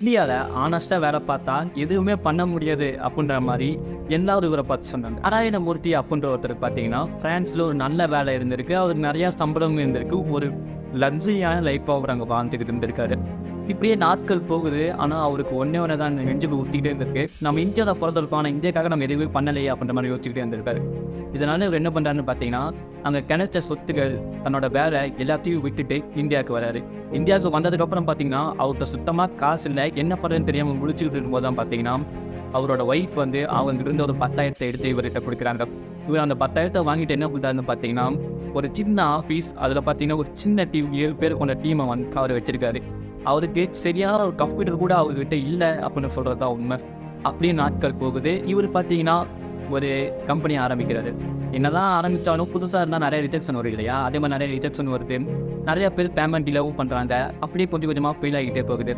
இந்தியாவில் ஆனஸ்ட்டாக வேலை பார்த்தா எதுவுமே பண்ண முடியாது அப்படின்ற மாதிரி எல்லாரும் இவரை பார்த்து சொன்னாங்க. நாராயணமூர்த்தி அப்படின்ற ஒருத்தர் பார்த்தீங்கன்னா ஃப்ரான்ஸில் ஒரு நல்ல வேலை இருந்திருக்கு, அவருக்கு நிறையா சம்பளம் இருந்திருக்கு, ஒரு லக்ஸரியான லைஃப் அவர் அங்கே வாழ்ந்துக்கிட்டு இருந்திருக்காரு. இப்படியே நாட்கள் போகுது. ஆனால் அவருக்கு ஒன்றே தான் நெஞ்சுக்கு ஊற்றிக்கிட்டே இருந்திருக்கு. நம்ம இந்தியாவில் பிறந்திருக்கோம், ஆனால் இந்தியாக்காக நம்ம எதுவுமே பண்ணலையே அப்படின்ற மாதிரி யோசிச்சுக்கிட்டே இருந்திருக்காரு. இதனால இவர் என்ன பண்ணுறாருன்னு பார்த்தீங்கன்னா, அங்கே கிடைச்ச சொத்துக்கள், தன்னோட வேலை எல்லாத்தையும் விட்டுட்டு இந்தியாவுக்கு வராரு. இந்தியாவுக்கு வந்ததுக்கப்புறம் பார்த்தீங்கன்னா, அவர்கிட்ட சுத்தமாக காசு இல்லை. என்ன பண்ணுறதுன்னு தெரியாமல் முடிச்சுக்கிட்டு இருக்கும்போது தான் பார்த்தீங்கன்னா, அவரோட ஒய்ஃப் வந்து அவங்க இருந்த ஒரு 10,000 எடுத்து இவர்கிட்ட கொடுக்குறாங்க. இவர் அந்த 10,000 வாங்கிட்டு என்ன பண்ணுறாருன்னு பார்த்தீங்கன்னா, ஒரு சின்ன ஆஃபீஸ், அதில் பார்த்தீங்கன்னா ஒரு சின்ன டீம், 7 பேர் கொண்ட டீமை வந்து அவர் வச்சிருக்காரு. அவருக்கு சரியான ஒரு கம்ப்யூட்டர் கூட அவர்கிட்ட இல்லை அப்படின்னு சொல்கிறது தான் உண்மை. அப்படியே நாட்கள் போகுது. இவர் பார்த்தீங்கன்னா ஒரு கம்பெனி ஆரம்பிக்கிறாரு. என்னதான் ஆரம்பித்தாலும் புதுசாக இருந்தால் நிறைய ரிஜெக்ஷன் வரும் இல்லையா? அதே மாதிரி நிறைய ரிஜெக்ஷன் வருது. நிறைய பேர் பேமெண்ட் டிலேவும் பண்ணுறாங்க. அப்படியே கொஞ்சம் கொஞ்சமாக ஃபெயில் ஆகிட்டே போகுது.